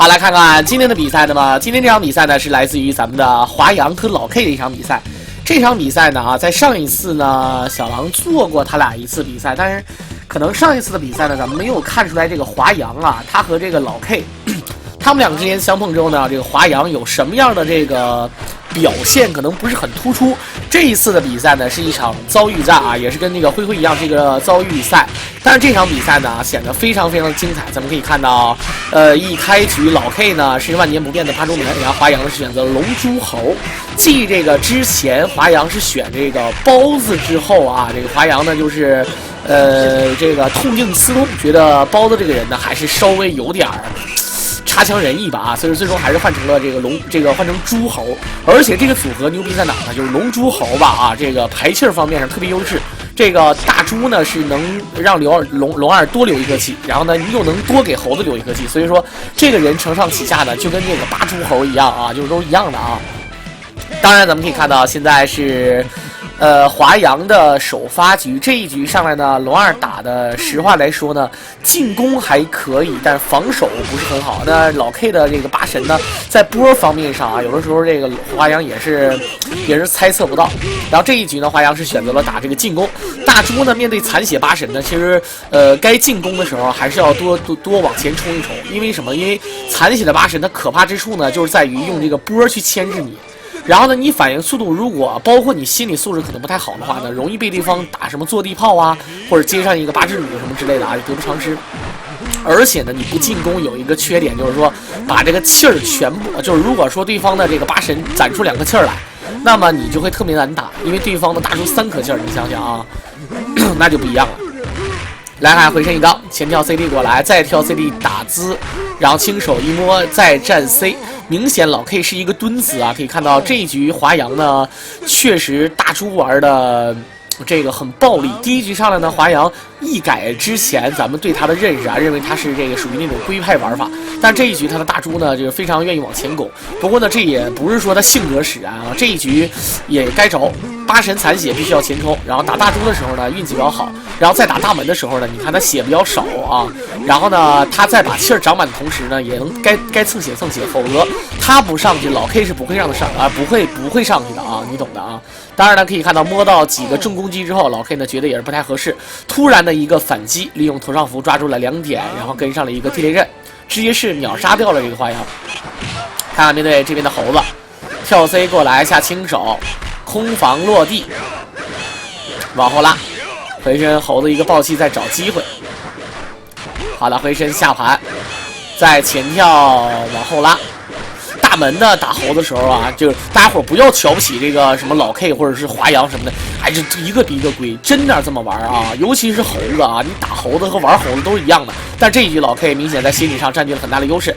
来看看今天的比赛。那么今天这场比赛呢，是来自于咱们的华阳和老 K 的一场比赛。这场比赛呢，在上一次呢，小狼做过他俩一次比赛，但是可能上一次的比赛呢，咱们没有看出来这个华阳啊，他和这个老 K， 他们两个之间相碰之后呢，这个华阳有什么样的这个表现可能不是很突出。这一次的比赛呢，是一场遭遇战啊，也是跟那个灰灰一样是一个遭遇赛。但是这场比赛呢，显得非常非常精彩。咱们可以看到，一开局老 K 呢是万年不变的趴中门，然后华阳呢是选择龙珠猴。继这个之前华阳是选这个包子之后啊，这个华阳呢就是这个痛定思痛，觉得包子这个人呢还是稍微有点差强人意吧啊，所以最终还是换成了换成猪猴。而且这个组合牛逼在哪呢？就是龙珠猴吧啊，这个排气方面上特别优势。这个大猪呢是能让龙二多留一颗气，然后呢你又能多给猴子留一颗气，所以说这个人承上启下呢，就跟这个八猪猴一样啊，就是都一样的啊。当然咱们可以看到现在是华阳的首发局，这一局上来呢，龙二打的实话来说呢，进攻还可以，但是防守不是很好。那老 K 的这个八神呢，在波方面上啊，有的时候这个华阳也是猜测不到。然后这一局呢，华阳是选择了打这个进攻。大猪呢，面对残血八神呢，其实该进攻的时候还是要多往前冲一冲。因为什么？因为残血的八神它可怕之处呢，就是在于用这个波去牵制你。然后呢，你反应速度如果包括你心理素质可能不太好的话呢，容易被对方打什么坐地炮啊，或者接上一个八只女什么之类的啊，得不偿失。而且呢，你不进攻有一个缺点，就是说把这个气儿全部，就是如果说对方的这个八神攒出2颗气儿来，那么你就会特别难打，因为对方的大出3颗气儿，你想想啊，那就不一样了。来看回身一刀，前跳 CD 过来，再跳 CD 打姿，然后轻手一摸，再站 C。明显老 K 是一个蹲姿啊，可以看到这一局华阳呢，确实大猪玩的这个很暴力。第一局上来呢，华阳一改之前咱们对他的认识啊，认为他是这个属于那种龟派玩法，但这一局他的大猪呢，就是非常愿意往前拱。不过呢，这也不是说他性格使然啊，这一局也该着。八神残血必须要前冲，然后打大猪的时候呢运气比较好，然后再打大门的时候呢，你看他血比较少啊，然后呢他在把气儿长满的同时呢，也能该蹭血，否则他不上去，老 K 是不会让他上啊，不会上去的啊，你懂的啊。当然呢，可以看到摸到几个重攻击之后，老 K 呢觉得也是不太合适，突然的一个反击，利用头上符抓住了2点，然后跟上了一个地雷阵，直接是秒杀掉了这个华阳。看看面对这边的猴子，跳 C 过来下轻手。空防落地，往后拉，回身猴子一个暴气，再找机会。好了，回身下盘，再前跳往后拉。大门呢打猴子的时候啊，就是大家伙不要瞧不起这个什么老 K 或者是华阳什么的，哎，这一个比一个龟，真的这么玩啊！尤其是猴子啊，你打猴子和玩猴子都是一样的。但这一局老 K 明显在心理上占据了很大的优势。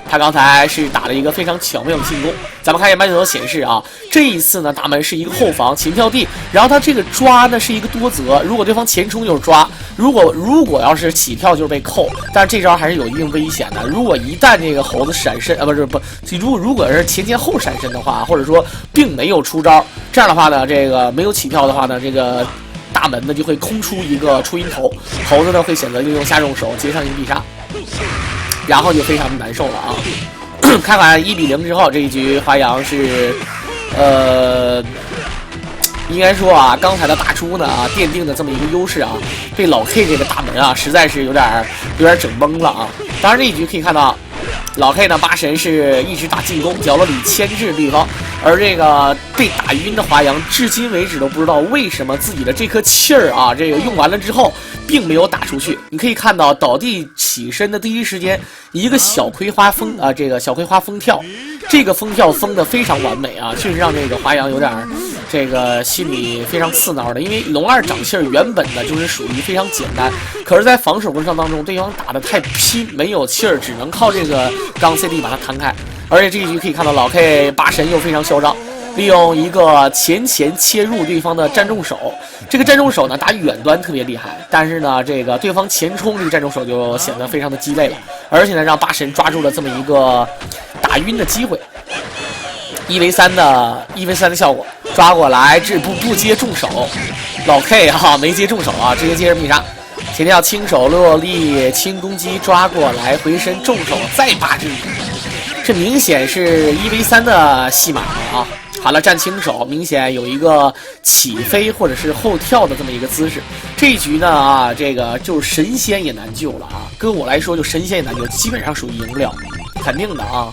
他刚才是打了一个非常巧妙的进攻，咱们看一下麦球显示啊，这一次呢大门是一个后防前跳地，然后他这个抓呢是一个多责，如果对方前冲就是抓，如果要是起跳就是被扣，但是这招还是有一定危险的。如果一旦这个猴子闪身如果是前后闪身的话，或者说并没有出招，这样的话呢，这个没有起跳的话呢，这个大门呢就会空出一个出阴头，猴子呢会选择利用下重手接上一个必杀。然后就非常的难受了啊！看看1-0之后，这一局华阳是，应该说啊，刚才的大猪呢啊，奠定的这么一个优势啊，被老 K 这个大门啊，实在是有点整懵了啊！当然这一局可以看到，老 K 呢八神是一直打进攻，角落里牵制对方，而这个被打晕的华阳，至今为止都不知道为什么自己的这颗气儿啊，这个用完了之后，并没有打出去。你可以看到倒地起身的第一时间，一个小葵花疯啊，这个小葵花疯跳，这个疯跳疯的非常完美啊，确实让这个华阳有点这个心里非常刺挠的。因为龙二长气儿原本呢就是属于非常简单，可是在防守过程当中，对方打得太拼，没有气儿，只能靠这个钢 CD 把它弹开。而且这一局可以看到老 K 八神又非常嚣张，利用一个前切入对方的站重手，这个站重手呢打远端特别厉害，但是呢这个对方前冲这个站重手就显得非常的鸡肋了，而且呢让八神抓住了这么一个打晕的机会，1v3的效果，抓过来这不接重手，老 K 哈没接重手啊，直接接着必杀。前跳轻手落地轻攻击抓过来回身重手再8之1，这明显是1v3的戏码了啊！好了，站轻手明显有一个起飞或者是后跳的这么一个姿势。这一局呢啊，这个就是神仙也难救了啊！跟我来说就神仙也难救，基本上属于赢不了，肯定的啊。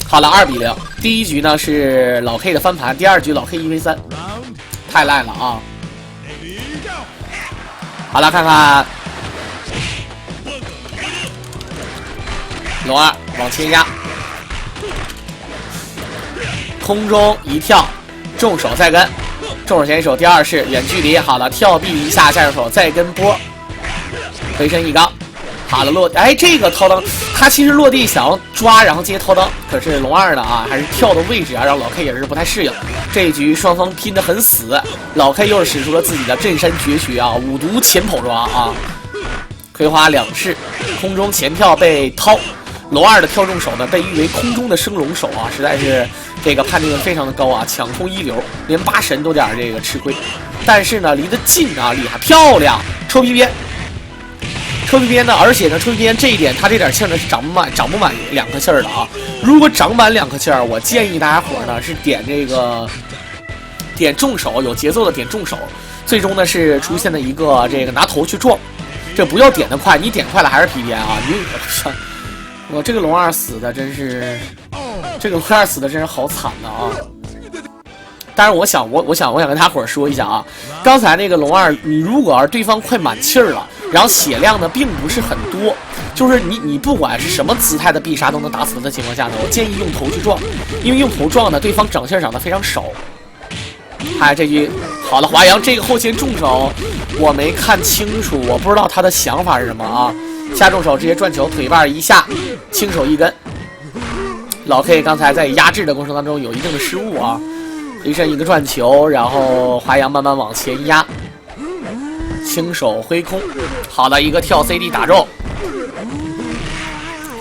好了，2比0。第一局呢是老 K 的翻盘，第2局老 K 1v3，太烂了啊！好了，看看龙二往前压，空中一跳，重手再跟，重手前手第2式远距离，好了，跳避一下下手再跟波，回身一刚，好了落，哎，这个掏裆，他其实落地想要抓，然后接掏裆，可是龙二呢啊，还是跳的位置啊，让老 K 也是不太适应。这一局双方拼得很死，老 K 又是使出了自己的镇山绝学啊，五毒前跑抓啊，葵花2式，空中前跳被掏。龙二的跳重手呢，被誉为空中的升龙手啊，实在是这个判定非常的高啊，抢空一流，连8神都有点这个吃亏。但是呢，离得近啊，厉害，漂亮，抽皮鞭，抽皮鞭呢，而且呢，抽皮鞭这一点，它这点气儿呢是长不满2颗气儿的啊。如果长满2颗气儿，我建议大家伙呢是点这个点重手，有节奏的点重手，最终呢是出现了一个这个拿头去撞，这不要点得快，你点快了还是皮鞭啊，我这个龙二死的真是，这个龙二死的真是好惨的啊！但是我想跟大伙儿说一下啊，刚才那个龙二，你如果要是对方快满气儿了，然后血量呢并不是很多，就是你不管是什么姿态的必杀都能打死他的情况下呢，我建议用头去撞，因为用头撞呢，对方长气儿长得非常少。看这局好了，华阳这个后前重手我没看清楚，我不知道他的想法是什么啊。下重手直接转球，腿把一下，轻手一根。老 K 刚才在压制的过程当中有一定的失误啊，回身一个转球，然后华阳慢慢往前压，轻手挥空，好的一个跳 CD 打中，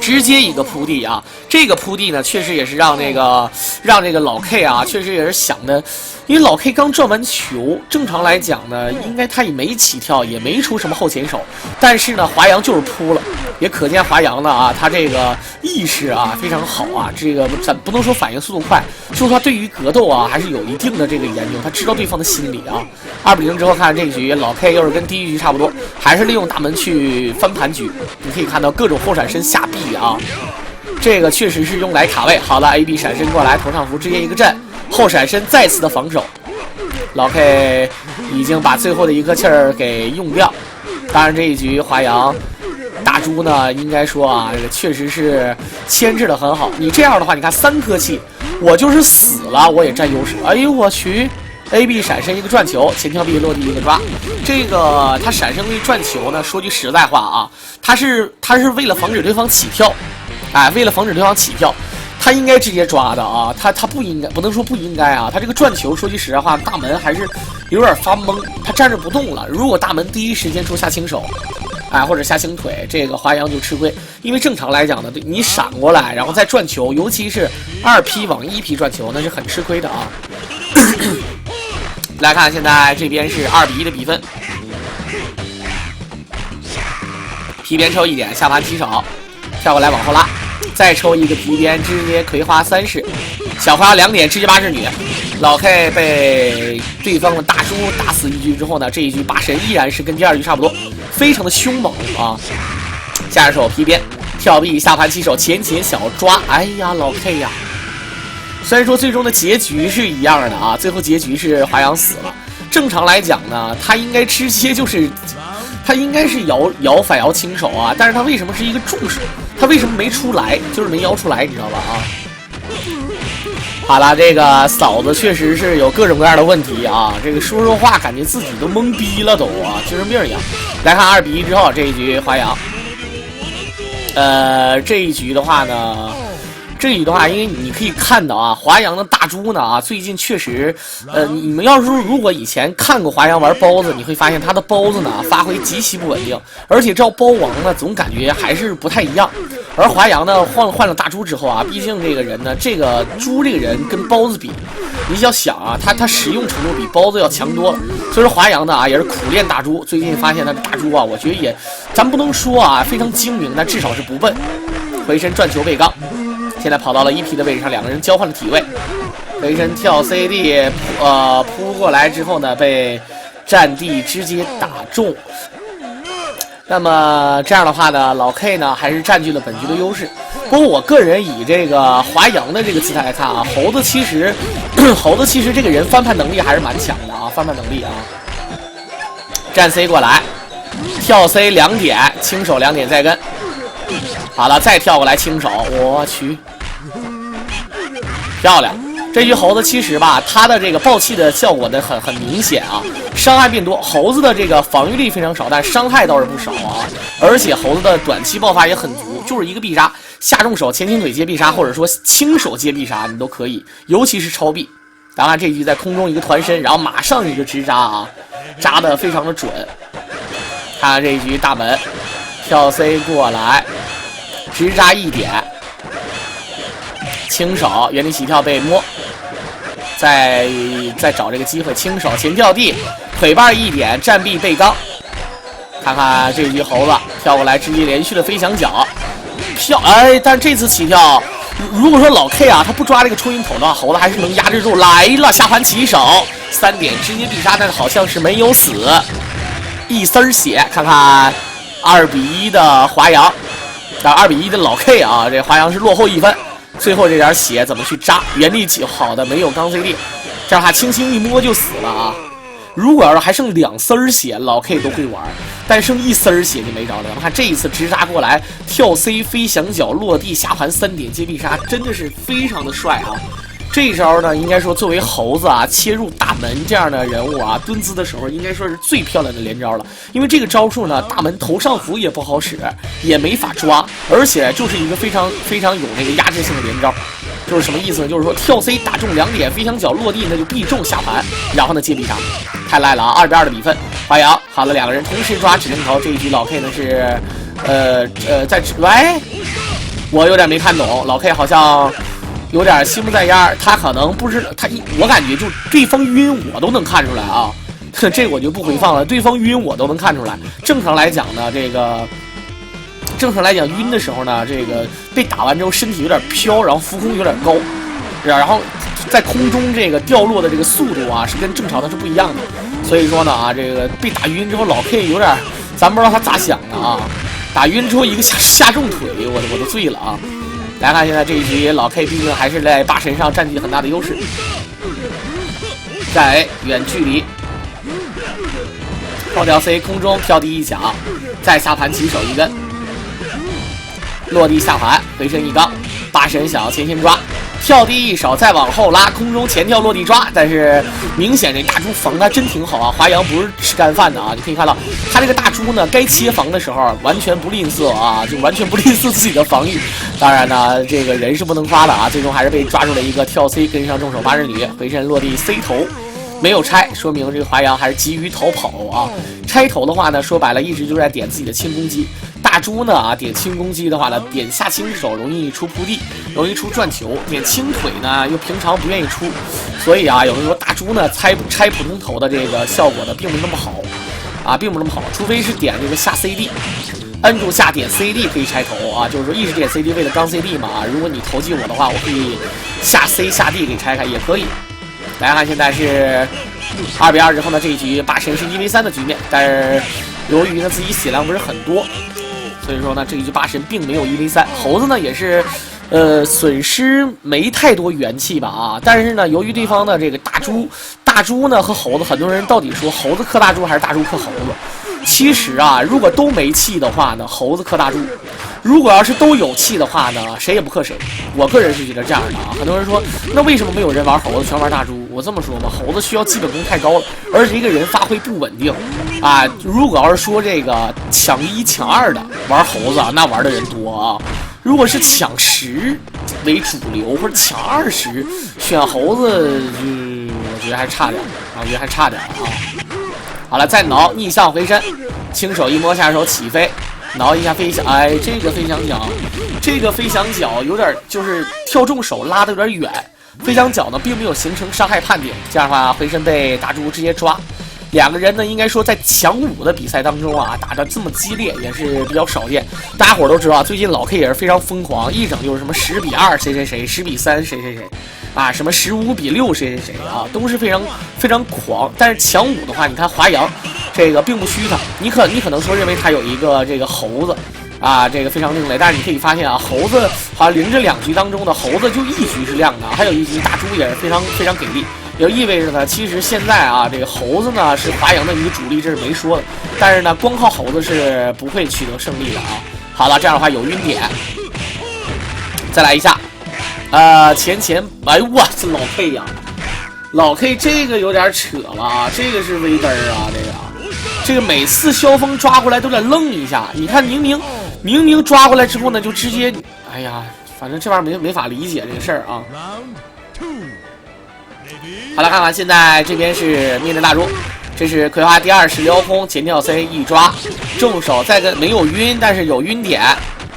直接一个扑地啊！这个扑地呢，确实也是让这个老 K 啊，确实也是想的，因为老 K 刚转完球，正常来讲呢，应该他也没起跳，也没出什么后前手，但是呢，华阳就是扑了，也可见华阳呢啊，他这个意识啊非常好啊，这个咱不能说反应速度快，就是他对于格斗啊还是有一定的这个研究，他知道对方的心理啊。2比0之后看这局，老 K 又是跟第一局差不多，还是利用大门去翻盘局，你可以看到各种后闪身下臂啊。这个确实是用来卡位。好了 ，AB 闪身过来，头上符直接一个震，后闪身再次的防守。老 K 已经把最后的一颗气儿给用掉。当然这一局华阳大猪呢，应该说啊，这个确实是牵制的很好。你这样的话，你看3颗气，我就是死了我也占优势。哎呦我去 ！AB 闪身一个转球，前跳臂落地一个抓。这个他闪身为转球呢，说句实在话啊，他是为了防止对方起跳。哎，为了防止对方起跳，他应该直接抓的啊，他不应该，不能说不应该啊，他这个转球说句实在话，大门还是有点发懵，他站着不动了。如果大门第一时间出下轻手，哎，或者下轻腿，这个华阳就吃亏，因为正常来讲呢，你闪过来然后再转球，尤其是2P 往1P 转球，那是很吃亏的啊。来看现在这边是2比1的比分，皮鞭抽1点，下盘起手。跳过来往后拉，再抽一个皮鞭，直接葵花3式，小花2点，直接8式女。老 K 被对方的大叔打死1局之后呢，这一局8神依然是跟第2局差不多，非常的凶猛啊！下手皮鞭，跳臂下盘起手，前小抓，哎呀老 K 呀！虽然说最终的结局是一样的啊，最后结局是华阳死了。正常来讲呢，他应该直接就是。他应该是摇反摇轻手啊，但是他为什么是一个重手？他为什么没出来？就是没摇出来，你知道吧？啊，好了，这个嫂子确实是有各种各样的问题啊，这个说话感觉自己都懵逼了都啊，精神病一样。来看2比1之后这一局华阳，这一局的话呢。因为你可以看到啊，华阳的大猪呢啊，最近确实，你们要是如果以前看过华阳玩包子，你会发现他的包子呢发挥极其不稳定，而且照包王呢总感觉还是不太一样。而华阳呢换了大猪之后啊，毕竟这个人呢，这个猪这个人跟包子比，你要想啊，他实用程度比包子要强多了。所以说华阳呢啊也是苦练大猪，最近发现他的大猪啊，我觉得也，咱不能说啊非常精明，但至少是不笨。回身转球背刚，现在跑到了1P的位置上，两个人交换了体位。回身跳 CD， 扑过来之后呢，被战地直接打中。那么这样的话呢，老 K 呢还是占据了本局的优势。不过我个人以这个华阳的这个姿态来看啊，猴子其实这个人翻盘能力还是蛮强的啊，翻盘能力啊。站 C 过来，跳 C 2点，轻手2点再跟。好了，再跳过来轻手，我去，漂亮！这局猴子其实吧，它的这个爆气的效果呢很明显啊，伤害变多。猴子的这个防御力非常少，但伤害倒是不少啊。而且猴子的短期爆发也很足，就是一个必杀，下重手、前倾腿接必杀，或者说轻手接必杀，你都可以，尤其是超臂。当然，这局在空中一个团身，然后马上一个直扎啊，扎的非常的准。看看这一局大门跳 C 过来，直扎1点。轻手原地起跳被摸，再找这个机会，轻手前跳地，腿绊1点，站臂背刚。看看这局猴子跳过来，直接连续的飞翔脚，但这次起跳，如果说老 K 啊他不抓这个抽音筒的话，猴子还是能压制住。来了，下盘起手3点直接必杀，但是好像是没有死，1丝血。看看2比1的华阳，2比1的老 K 啊，这华阳是落后1分。最后这点血怎么去扎？原地起，好的没有钢 CD， 这样他轻轻一摸就死了啊！如果要是还剩2丝血，老 K 都会玩，但剩1丝血就没着了。看这一次直扎过来，跳 C 飞翔脚落地下盘3点接必杀，真的是非常的帅啊！这一招呢，应该说作为猴子啊切入大门这样的人物啊，蹲姿的时候应该说是最漂亮的连招了。因为这个招数呢，大门头上扶也不好使，也没法抓，而且就是一个非常有那个压制性的连招。就是什么意思呢？就是说跳 C 打中2点，飞翔脚落地那就必中下盘，然后呢接必杀，太赖了啊！2比2的比分，华阳好了，两个人同时抓指令头。这一局老 K 呢是在喂，我有点没看懂，老 K 好像有点心不在焉，他可能不是他，我感觉就对方晕我都能看出来啊，这我就不回放了，对方晕我都能看出来。正常来讲呢，晕的时候呢，这个被打完之后身体有点飘，然后浮空有点高，然后在空中这个掉落的这个速度啊是跟正常的是不一样的。所以说呢啊，这个被打晕之后老 K 有点，咱不知道他咋想的啊，打晕之后一个下重腿，我都醉了啊。来看现在这一局，老 K 毕竟还是在8神上占据很大的优势。在 A 远距离跳跳 C 空中跳地一脚，再下盘起手一根，落地下盘回身一刚，8神小前先抓，跳地一手再往后拉，空中前跳落地抓。但是明显这大猪防的真挺好啊，华阳不是吃干饭的啊，你可以看到他这个大猪呢，该切防的时候完全不吝啬啊，就完全不吝啬自己的防御。当然呢，这个人是不能夸的啊，最终还是被抓住了一个跳 C 跟上重手8日女，回身落地 C 头。没有拆，说明这个华阳还是急于逃跑啊。拆头的话呢，说白了一直就在点自己的轻攻击。大猪呢啊，点轻攻击的话呢，点下轻手容易出扑地，容易出转球；点轻腿呢，又平常不愿意出。所以啊，有人说大猪呢拆普通头的这个效果呢，并不那么好啊，并不那么好，除非是点这个下 CD。摁住下点 CD 可以拆头啊，就是说一直点 CD 为了刚 CD 嘛啊，如果你投进我的话，我可以下 C 下 D 给拆开也可以。来看现在是2比2之后呢，这一局8神是1v3的局面，但是由于呢自己血量不是很多，所以说呢这一局8神并没有1v3。猴子呢也是损失没太多元气吧啊，但是呢由于对方的这个大猪呢和猴子，很多人到底说猴子克大猪还是大猪克猴子？其实啊，如果都没气的话呢，猴子克大猪；如果要是都有气的话呢，谁也不克谁。我个人是觉得这样的啊。很多人说，那为什么没有人玩猴子，全玩大猪？我这么说吧，猴子需要基本功太高了，而且一个人发挥不稳定啊。如果要是说这个抢1抢2的玩猴子，那玩的人多啊。如果是抢10为主流，或者抢20选猴子，我觉得还差点，啊。好了，再挠逆向回身，轻手一摸下手起飞，挠一下飞翔，哎，这个飞翔脚有点就是跳重手拉的有点远，飞翔脚呢并没有形成伤害判定，这样的话回身被大猪直接抓。两个人呢，应该说在强武的比赛当中啊，打得这么激烈也是比较少见。大家伙都知道，最近老 K 也是非常疯狂，一整就是什么10比2谁谁谁，10比3谁谁谁，啊，什么15比6谁谁谁啊，都是非常狂。但是强武的话，你看华阳这个并不虚他，你可能说认为他有一个这个猴子。啊，这个非常另类，但是你可以发现啊，猴子好像临着2局当中的猴子就1局是亮的，还有1局大猪也是非常给力，也就意味着呢，其实现在啊，这个猴子呢是华阳的一个主力，这是没说的，但是呢，光靠猴子是不会取得胜利的啊。好了，这样的话有晕点，再来一下，前，哎呦哇，这老 K 呀，老 K 这个有点扯了啊，这个是微嘚儿啊，这个每次萧峰抓过来都得愣一下，你看明明抓过来之后呢，就直接，哎呀，反正这玩意儿没法理解这个事儿啊。好了，看看现在这边是面对大猪，这是葵花第2式撩空前跳 C 一抓，重手再跟没有晕，但是有晕点，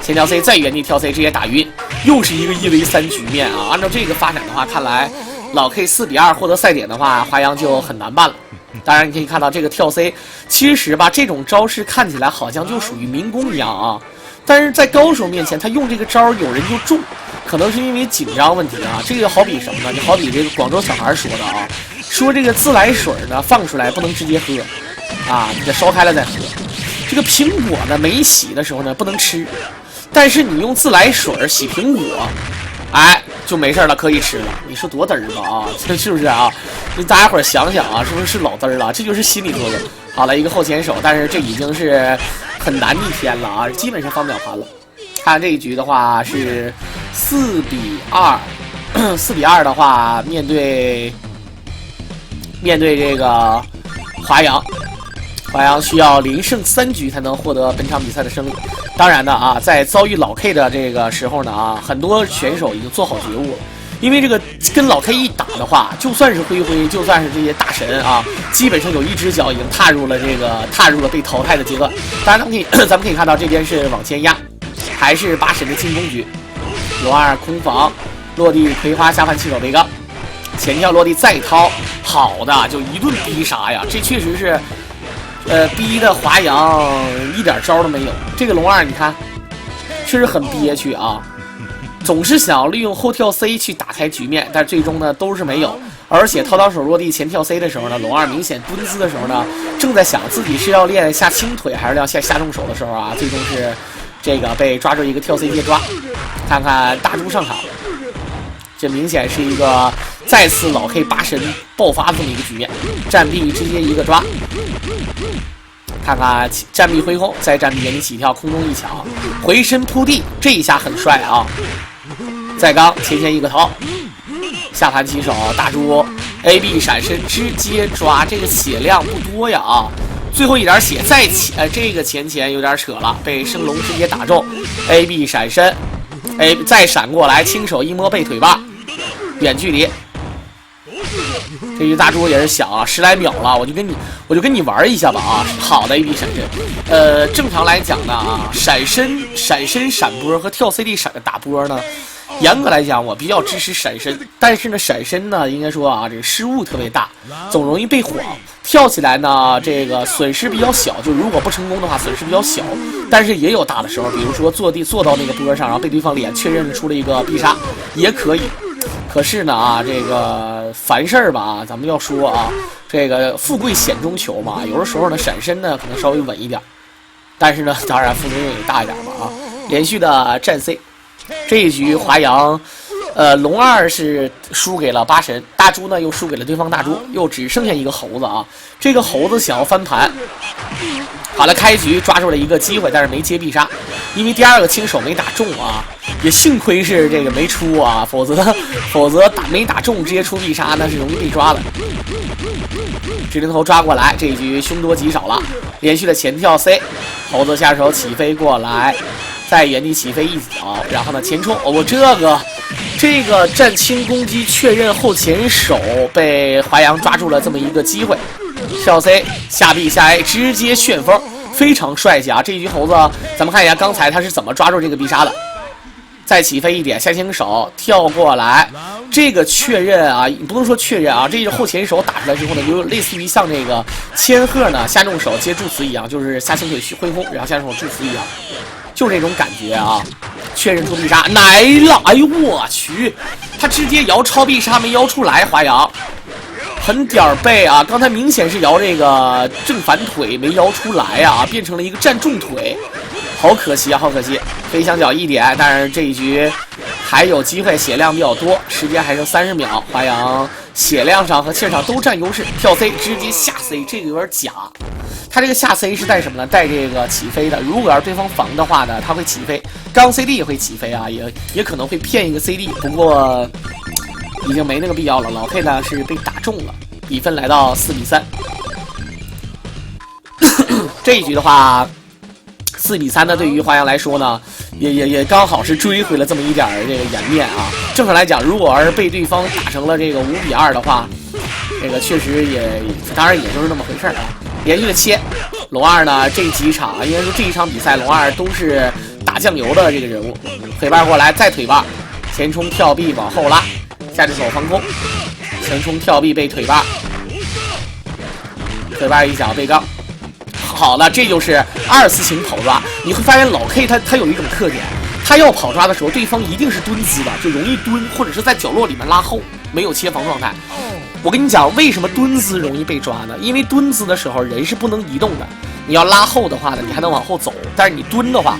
前跳 C 再原地跳 C 直接打晕，又是一个1v3局面啊。按照这个发展的话，看来老 K 4比2获得赛点的话，华阳就很难办了。当然，你可以看到这个跳 C， 其实吧，这种招式看起来好像就属于民工一样啊，但是在高手面前，他用这个招有人就中，可能是因为紧张问题啊。这个好比什么呢？就好比这个广州小孩说的啊，说这个自来水呢放出来不能直接喝，啊，你得烧开了再喝。这个苹果呢没洗的时候呢不能吃，但是你用自来水洗苹果，哎，就没事了，可以吃了。你说多嘚儿吧啊，这是不是啊？你大家伙想想啊，是不是老嘚儿了？这就是心理作用。好了，一个后前手，但是这已经是很难逆天了啊，基本上翻不了盘了。看这一局的话是4比2，4比2的话，面对这个华阳需要连胜3局才能获得本场比赛的胜利。当然呢啊，在遭遇老 K 的这个时候呢啊，很多选手已经做好觉悟了。因为这个跟老 K 一打的话，就算是灰，就算是这些大神啊，基本上有一只脚已经踏入了被淘汰的阶段。当然，咱们可以看到这边是往前压，还是8神的进攻局。龙2空防落地，葵花下翻起手背杠，前跳落地再掏，好的就一顿逼杀呀！这确实是，逼的华阳一点招都没有。这个龙2你看，确实很憋屈啊。总是想要利用后跳 C 去打开局面，但最终呢都是没有。而且掏刀手落地前跳 C 的时候呢，龙2明显蹲姿的时候呢，正在想自己是要练下轻腿还是要下重手的时候啊，最终是这个被抓住一个跳 C 接抓。看看大猪上场，这明显是一个再次老 K 8神爆发这么一个局面，战臂直接一个抓。看看战臂挥空，再战臂原地起跳，空中一抢，回身扑地，这一下很帅啊！再刚前一个掏，下盘起手，大猪 AB 闪身直接抓，这个血量不多呀啊！最后一点血再这个前有点扯了，被升龙直接打中 ，AB 闪身再闪过来，轻手一摸背腿把，远距离。这局大猪也是想啊，10来秒了，我就跟你玩一下吧啊！好的 AB 闪身，正常来讲呢啊，闪身闪波和跳 CD 闪的打波呢，严格来讲我比较支持闪身，但是呢闪身呢应该说啊这个失误特别大，总容易被晃。跳起来呢这个损失比较小，就如果不成功的话损失比较小，但是也有大的时候，比如说坐到那个波上，然后被对方脸确认出了一个必杀，也可以。可是呢啊，这个凡事吧，咱们要说啊，这个富贵险中求嘛，有的时候呢闪身呢可能稍微稳一点，但是呢当然负责任也大一点嘛啊。连续的战 C， 这一局华阳，龙2是输给了8神，大猪呢又输给了对方大猪，又只剩下一个猴子啊。这个猴子想要翻盘，好了，开局抓住了一个机会，但是没接必杀，因为第2个轻手没打中啊，也幸亏是这个没出啊，否则没打中直接出必杀那是容易被抓了。指令头抓过来，这一局凶多吉少了，连续的前跳 C， 猴子下手起飞过来，在原地起飞一脚，然后呢前冲，这个战轻攻击确认后前手被华阳抓住了这么一个机会，跳 C 下 B 下 A 直接旋风，非常帅气啊！这一局猴子，咱们看一下刚才他是怎么抓住这个必杀的。再起飞一点，下轻手跳过来，这个确认啊，不能说确认啊，这个后前手打出来之后呢，就类似于像这个千鹤呢下重手接助词一样，就是下轻腿挥空，然后下重手助词一样，就这种感觉啊。确认出必杀来了，哎呦我去，他直接摇超必杀没摇出来，华阳很点儿背啊！刚才明显是摇这个正反腿没摇出来啊，变成了一个站重腿。好可惜啊，好可惜！飞翔脚一点，但是这一局还有机会，血量比较多，时间还剩30秒。华阳血量上和气上都占优势，跳 C 直接下 C， 这个有点假。他这个下 C 是带什么呢？带这个起飞的。如果要是对方防的话呢，他会起飞，刚 CD 也会起飞啊，也可能会骗一个 CD， 不过已经没那个必要了。老 K 呢是被打中了，比分来到4比3。这一局的话。4比3呢，对于华阳来说呢，也刚好是追回了这么一点这个颜面啊。正常来讲，如果要是被对方打成了这个5比2的话，这个确实当然也就是那么回事啊。连续的切，龙二呢这几场，应该说这一场比赛龙二都是打酱油的这个人物。腿把过来，再腿把，前冲跳臂往后拉，下只手防空，前冲跳臂被腿把，腿把一脚被杠。好了，这就是2次型跑抓。你会发现老 K 他有一种特点，他要跑抓的时候，对方一定是蹲姿的，就容易蹲，或者是在角落里面拉后，没有切防状态。我跟你讲，为什么蹲姿容易被抓呢？因为蹲姿的时候人是不能移动的，你要拉后的话呢，你还能往后走，但是你蹲的话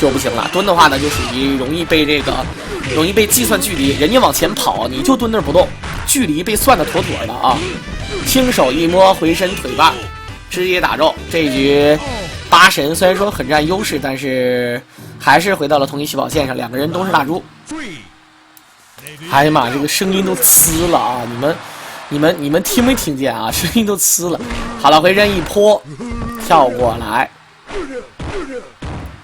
就不行了。蹲的话呢，就属于容易被计算距离，人家往前跑，你就蹲那儿不动，距离被算的妥妥的啊。轻手一摸，回身腿把。直接打中。这一局八神虽然说很占优势，但是还是回到了同一起跑线上，两个人都是大猪。哎呀妈，这个声音都呲了啊！你们听没听见啊？声音都呲了。好了，回身一泼，跳过来。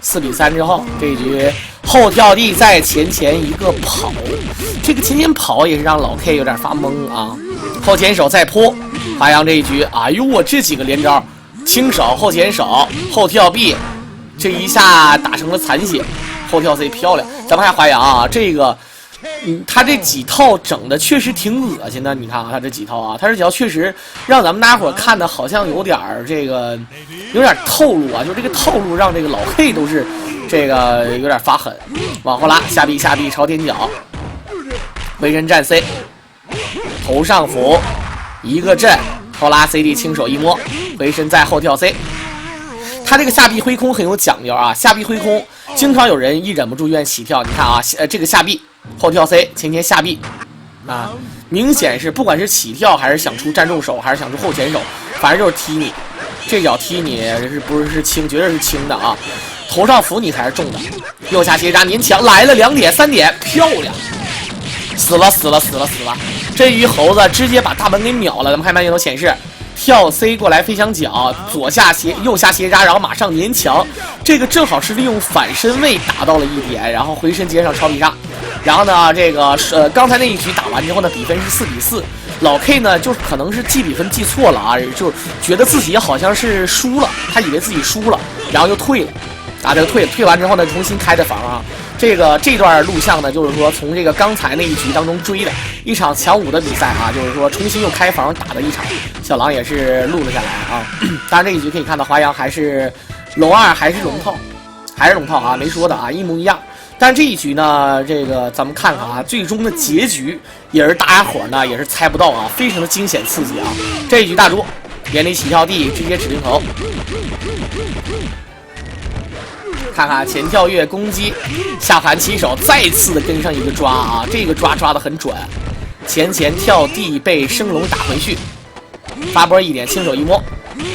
4比3之后，这一局后跳地再前一个跑，这个前跑也是让老 K 有点发懵啊。后前手再泼，华阳这一局，哎呦我这几个连招，轻手后前手后跳臂，这一下打成了残血，后跳 C 漂亮。咱们看华阳啊，这个。他这几套整的确实挺恶心的，你看啊，他这几套啊，他这几套确实让咱们大伙看的好像有点透露啊，就这个套路让这个老 K 都是这个有点发狠，往后拉下臂朝天脚，回身站 C， 头上俯一个震后拉 CD 轻手一摸，回身再后跳 C。他这个下臂挥空很有讲究啊，下臂挥空经常有人一忍不住愿意起跳，你看啊，这个下臂后跳 C 前下臂啊，明显是不管是起跳还是想出站重手还是想出后前手，反正就是踢你，这脚踢你是不是轻，绝对是轻的啊，头上扶你才是重的。右下斜扎年强来了2点3点，漂亮，死了，这一猴子直接把大门给秒了。咱们看慢镜头显示，跳 C 过来飞翔脚，右下斜扎，然后马上年强，这个正好是利用反身位打到了1点，然后回身接上超必杀。然后呢，这个刚才那一局打完之后呢，比分是4比4。老 K 呢，就是可能是记比分记错了啊，就觉得自己好像是输了，他以为自己输了，然后又退了，啊，这个退完之后呢，重新开的房啊。这段录像呢，就是说从这个刚才那一局当中追的一场强5的比赛啊，就是说重新又开房打的一场，小狼也是录了下来啊。当然这一局可以看到华阳还是龙2还是龙套啊，没说的啊，一模一样。但这一局呢，这个咱们看看啊，最终的结局也是大家伙呢也是猜不到啊，非常的惊险刺激啊。这一局大猪原地起跳地直接指定头，看看前跳跃攻击，下盘起手再次的跟上一个抓啊，这个抓的很准，前跳地被升龙打回去，发波1点轻手一摸，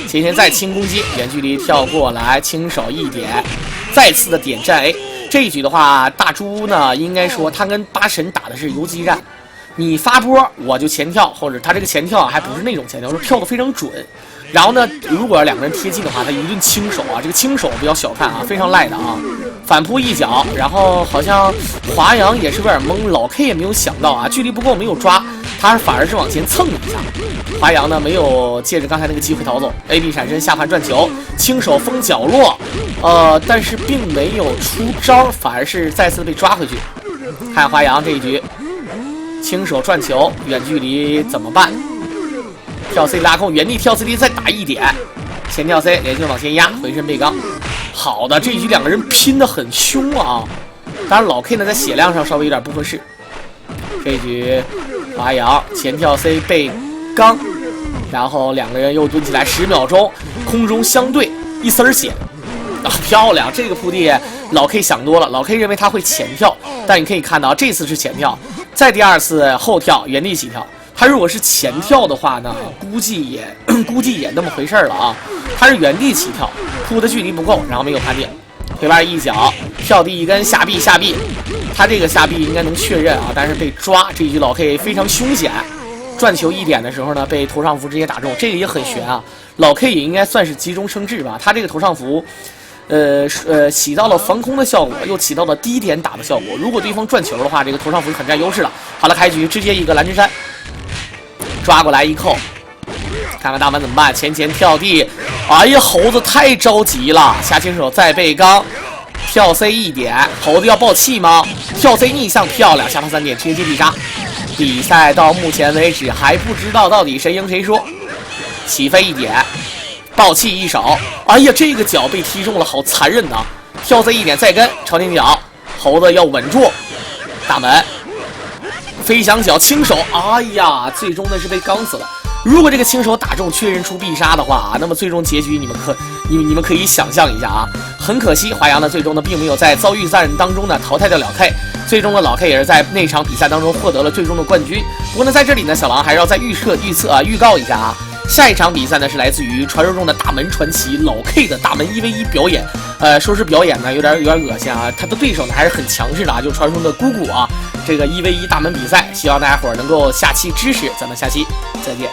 前再轻攻击，远距离跳过来轻手1点，再次的点站 A。这一局的话，大猪呢，应该说他跟八神打的是游击战，你发波我就前跳，或者他这个前跳还不是那种前跳，是跳得非常准。然后呢，如果要两个人贴近的话，他一顿轻手啊，这个轻手不要小看啊，非常赖的啊。反扑一脚，然后好像华阳也是有点懵，老 K 也没有想到啊，距离不够没有抓，他反而是往前蹭了一下。华阳呢没有借着刚才那个机会逃走 ，AB 闪身下盘转球，轻手封角落，但是并没有出招，反而是再次被抓回去。看华阳这一局，轻手转球，远距离怎么办？跳 C 拉空，原地跳 CD 再打一点，前跳 C 连续往前压，回身背刚。好的，这一局两个人拼得很凶啊！当然老 K 呢在血量上稍微有点不合适。这一局华阳前跳 C 背刚，然后两个人又蹲起来10秒钟，空中相对一丝血。漂亮！这个铺地老 K 想多了，老 K 认为他会前跳，但你可以看到这次是前跳，再第二次后跳原地起跳。他如果是前跳的话呢，估计也那么回事了啊。他是原地起跳，铺的距离不够，然后没有判定，腿腕一脚跳地一根下臂，他这个下臂应该能确认啊，但是被抓。这一局老 K 非常凶险，转球1点的时候呢，被头上符直接打中，这个也很悬啊。老 K 也应该算是急中生智吧，他这个头上符。起到了防空的效果，又起到了低点打的效果。如果对方转球的话，这个头上符很占优势了。好了，开局直接一个蓝针山，抓过来一扣，看看大门怎么办？前跳地，哎呀，猴子太着急了，下轻手再背刚，跳 C 1点，猴子要爆气吗？跳 C 逆向漂亮，下盘3点直接接必杀。比赛到目前为止还不知道到底谁赢谁输，起飞1点。爆气一手，哎呀，这个脚被踢中了，好残忍呐！跳 C 1点再跟朝天脚，猴子要稳住大门，飞翔脚轻手，哎呀，最终呢是被刚死了。如果这个轻手打中确认出必杀的话，那么最终结局你们可以想象一下啊。很可惜，华阳呢最终呢并没有在遭遇战当中呢淘汰掉老 K， 最终呢老 K 也是在那场比赛当中获得了最终的冠军。不过呢在这里呢，小狼还是要再预告一下啊。下一场比赛呢是来自于传说中的大门传奇老 K 的大门1v1表演，说是表演呢有点恶心啊，他的对手呢还是很强势的啊，就传说中的姑姑啊，这个1v1大门比赛，希望大家伙能够下期支持，咱们下期再见。